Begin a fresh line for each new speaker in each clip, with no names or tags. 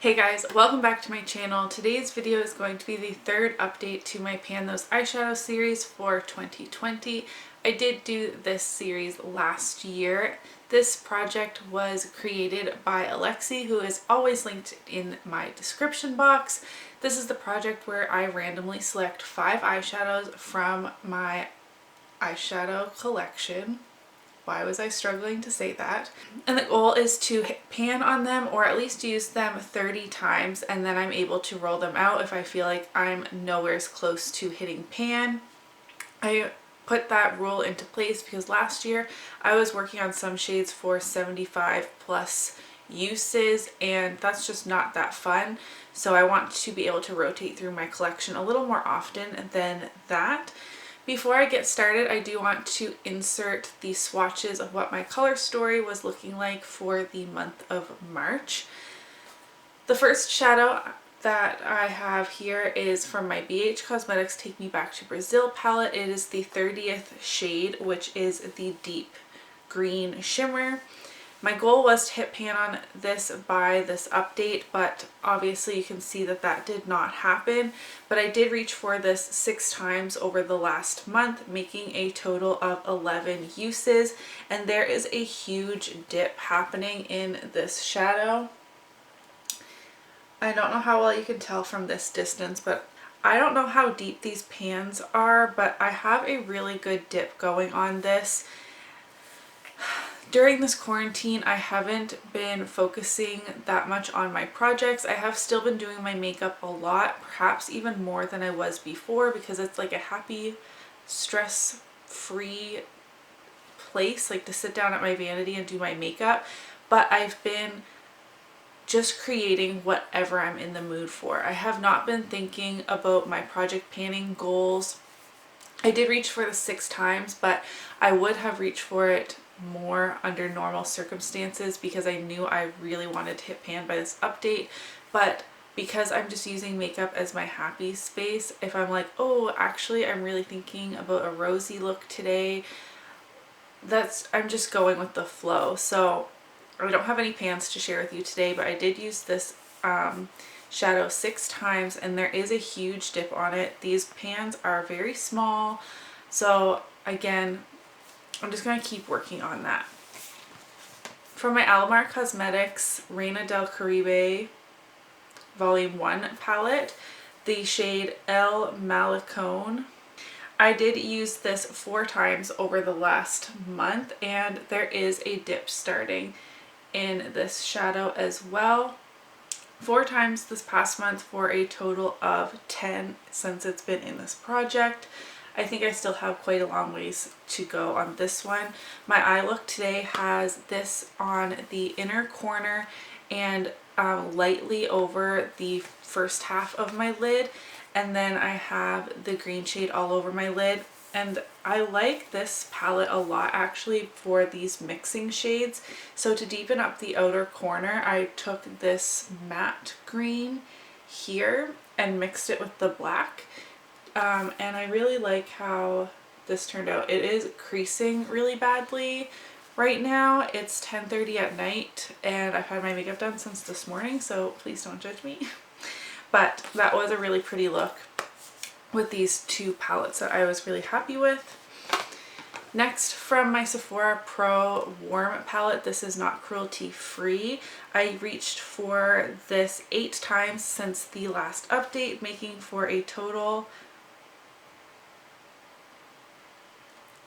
Hey guys, welcome back to my channel. Today's video is going to be the third update to my Pan Those Eyeshadow series for 2020. I did do this series last year. This project was created by Alexi, who is always linked in my description box. This is the project where I randomly select 5 eyeshadows from my eyeshadow collection. Why was I struggling to say that? And the goal is to hit pan on them, or at least use them 30 times, and then I'm able to roll them out if I feel like I'm nowhere as close to hitting pan. I put that rule into place because last year I was working on some shades for 75 plus uses, and that's just not that fun. So I want to be able to rotate through my collection a little more often than that. Before I get started, I do want to insert the swatches of what my color story was looking like for the month of March. The first shadow that I have here is from my BH Cosmetics Take Me Back to Brazil palette. It is the 30th shade, which is the deep green shimmer. My goal was to hit pan on this by this update, but obviously you can see that that did not happen. But I did reach for this 6 times over the last month, making a total of 11 uses. And there is a huge dip happening in this shadow. I don't know how well you can tell from this distance, but I don't know how deep these pans are, but I have a really good dip going on this. During this quarantine, I haven't been focusing that much on my projects. I have still been doing my makeup a lot, perhaps even more than I was before, because it's like a happy, stress-free place, like to sit down at my vanity and do my makeup. But I've been just creating whatever I'm in the mood for. I have not been thinking about my project panning goals. I did reach for the 6 times, but I would have reached for it more under normal circumstances because I knew I really wanted to hit pan by this update. But because I'm just using makeup as my happy space, if I'm like, oh, actually I'm really thinking about a rosy look today, I'm just going with the flow. So I don't have any pans to share with you today, but I did use this shadow 6 times, and there is a huge dip on it. These pans are very small, so again, I'm just going to keep working on that. From my Alamar Cosmetics Reina del Caribe Volume 1 palette, the shade El Malecón. I did use this 4 times over the last month, and there is a dip starting in this shadow as well. 4 times this past month for a total of 10 since it's been in this project. I think I still have quite a long ways to go on this one. My eye look today has this on the inner corner and lightly over the first half of my lid, and then I have the green shade all over my lid. And I like this palette a lot actually for these mixing shades. So to deepen up the outer corner, I took this matte green here and mixed it with the black. And I really like how this turned out. It is creasing really badly right now. It's 10:30 at night and I've had my makeup done since this morning, so please don't judge me. But that was a really pretty look with these 2 palettes that I was really happy with. Next, from my Sephora Pro Warm palette, this is not cruelty free. I reached for this 8 times since the last update, making for a total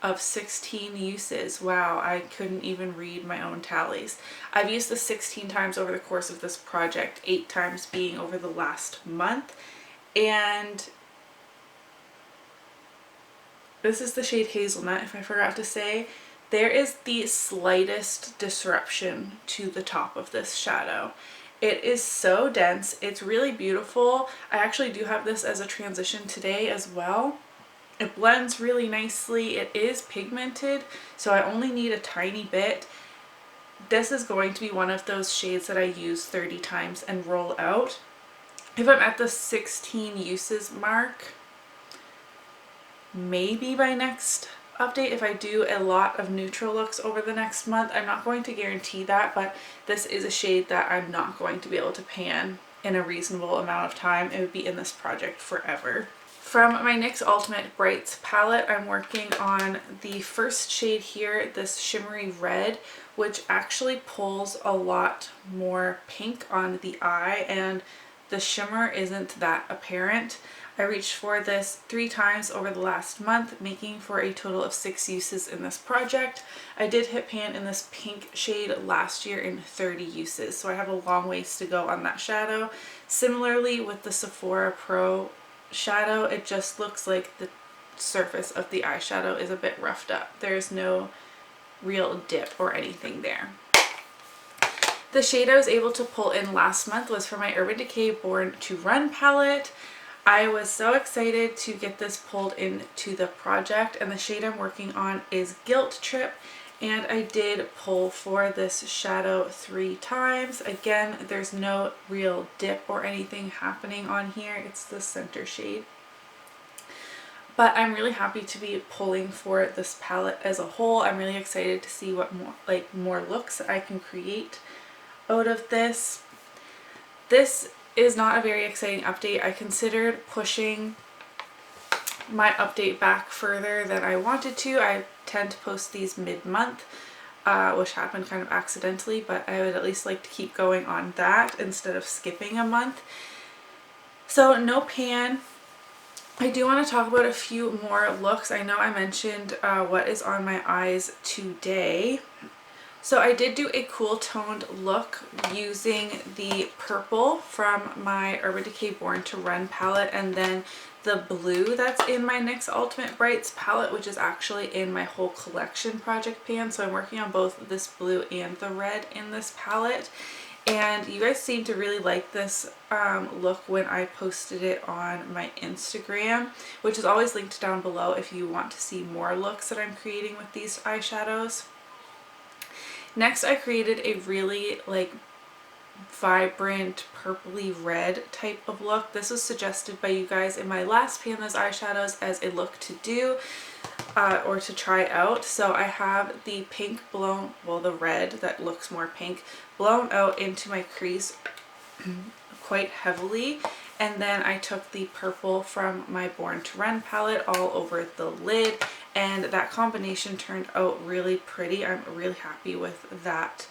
of 16 uses. Wow, I couldn't even read my own tallies. I've used this 16 times over the course of this project, 8 times being over the last month. And this is the shade Hazelnut, if I forgot to say. There is the slightest disruption to the top of this shadow. It is so dense. It's really beautiful. I actually do have this as a transition today as well. It blends really nicely. It is pigmented, so I only need a tiny bit. This is going to be one of those shades that I use 30 times and roll out. If I'm at the 16 uses mark, maybe by next update if I do a lot of neutral looks over the next month. I'm not going to guarantee that, but this is a shade that I'm not going to be able to pan in a reasonable amount of time. It would be in this project forever. From my NYX Ultimate Brights palette, I'm working on the first shade here, this shimmery red, which actually pulls a lot more pink on the eye, and the shimmer isn't that apparent. I reached for this 3 times over the last month, making for a total of 6 uses in this project. I did hit pan in this pink shade last year in 30 uses, so I have a long ways to go on that shadow. Similarly with the Sephora Pro shadow, it just looks like the surface of the eyeshadow is a bit roughed up. There's no real dip or anything there. The shade I was able to pull in last month was from my Urban Decay Born to Run palette. I was so excited to get this pulled into the project, and the shade I'm working on is Guilt Trip, and I did pull for this shadow 3 times. Again, there's no real dip or anything happening on here. It's the center shade. But I'm really happy to be pulling for this palette as a whole. I'm really excited to see what more looks I can create out of this. This is not a very exciting update. I considered pushing my update back further than I wanted to. I tend to post these mid-month, which happened kind of accidentally, but I would at least like to keep going on that instead of skipping a month. So no pan. I do want to talk about a few more looks. I know I mentioned what is on my eyes today. So I did do a cool toned look using the purple from my Urban Decay Born to Run palette, and then the blue that's in my NYX Ultimate Brights palette, which is actually in my whole collection project pan. So I'm working on both this blue and the red in this palette. And you guys seem to really like this look when I posted it on my Instagram, which is always linked down below if you want to see more looks that I'm creating with these eyeshadows. Next, I created a really vibrant purpley red type of look. This was suggested by you guys in my last pan those eyeshadows as a look to do or to try out. So I have the pink blown, well, the red that looks more pink, blown out into my crease quite heavily, and then I took the purple from my Born to Run palette all over the lid, and that combination turned out really pretty. I'm really happy with that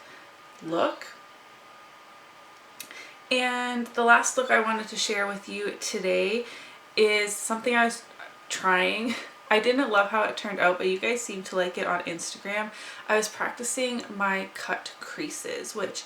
look. And the last look I wanted to share with you today is something I was trying. I didn't love how it turned out, but you guys seem to like it on Instagram. I was practicing my cut creases, which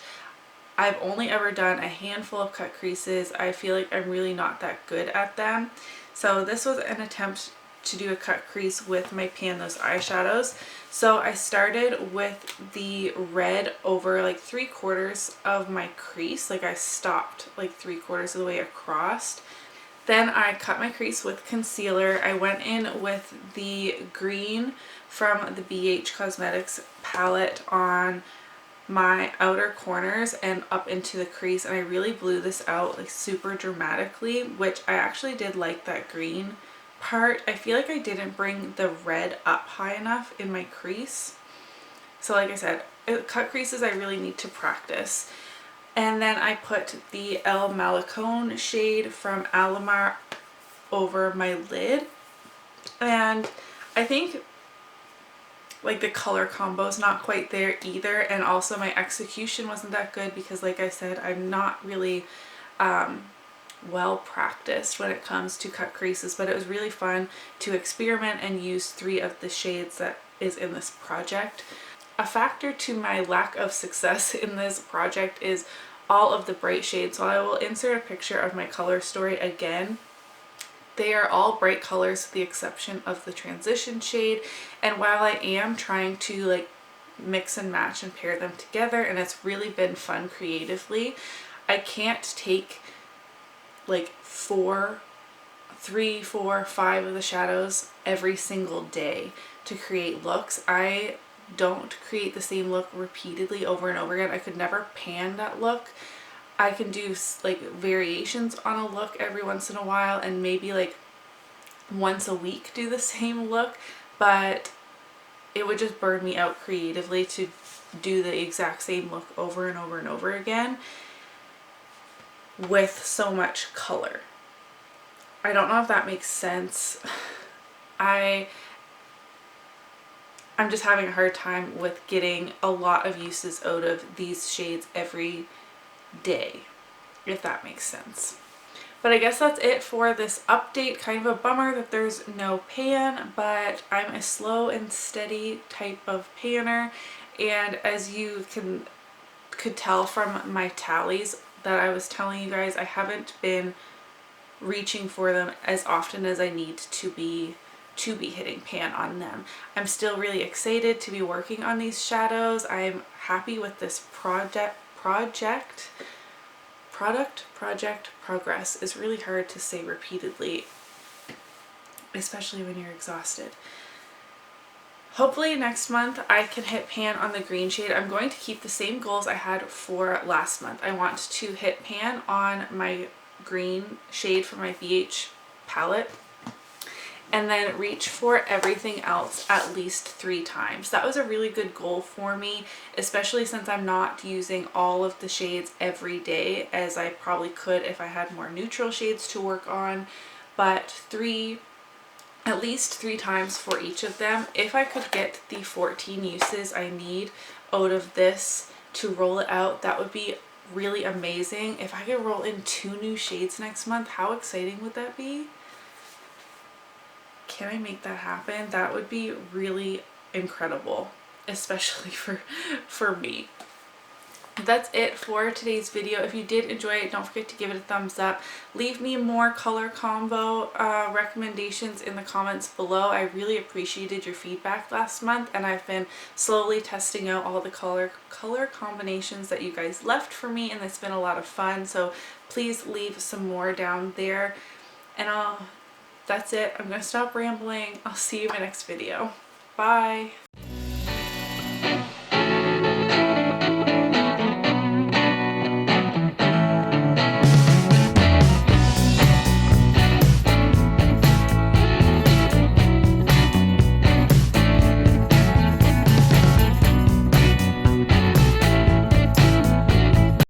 I've only ever done a handful of cut creases. I feel like I'm really not that good at them. So this was an attempt to do a cut crease with my Pan Those eyeshadows. So I started with the red over like 3/4 of my crease. Like I stopped like 3/4 of the way across. Then I cut my crease with concealer. I went in with the green from the BH Cosmetics palette on my outer corners and up into the crease, and I really blew this out like super dramatically, which I actually did like that green part. I feel like I didn't bring the red up high enough in my crease. So like I said, cut creases I really need to practice. And then I put the El Malecón shade from Alamar over my lid, and I think like the color combo is not quite there either, and also my execution wasn't that good because like I said, I'm not really well practiced when it comes to cut creases, but it was really fun to experiment and use 3 of the shades that is in this project. A factor to my lack of success in this project is all of the bright shades. So I will insert a picture of my color story again. They are all bright colors with the exception of the transition shade, and while I am trying to like mix and match and pair them together, and it's really been fun creatively, I can't take like 3, 4, 5 of the shadows every single day to create looks. I don't create the same look repeatedly over and over again. I could never pan that look. I can do like variations on a look every once in a while and maybe like once a week do the same look, but it would just burn me out creatively to do the exact same look over and over and over again with so much color. I don't know if that makes sense. I'm just having a hard time with getting a lot of uses out of these shades every day, if that makes sense. But I guess that's it for this update. Kind of a bummer that there's no pan, but I'm a slow and steady type of panner, and as you could tell from my tallies that I was telling you guys, I haven't been reaching for them as often as I need to be hitting pan on them. I'm still really excited to be working on these shadows. I'm happy with this progress is really hard to say repeatedly, especially when you're exhausted. Hopefully next month I can hit pan on the green shade. I'm going to keep the same goals I had for last month. I want to hit pan on my green shade for my BH palette, and then reach for everything else at least 3 times. That was a really good goal for me, especially since I'm not using all of the shades every day as I probably could if I had more neutral shades to work on. But at least 3 times for each of them. If I could get the 14 uses I need out of this to roll it out, that would be really amazing. If I could roll in 2 new shades next month, how exciting would that be? Can I make that happen? That would be really incredible, especially for me. That's it for today's video. If you did enjoy it, don't forget to give it a thumbs up. Leave me more color combo recommendations in the comments below. I really appreciated your feedback last month, and I've been slowly testing out all the color combinations that you guys left for me, and it's been a lot of fun. So please leave some more down there, and that's it. I'm gonna stop rambling. I'll see you in my next video. Bye.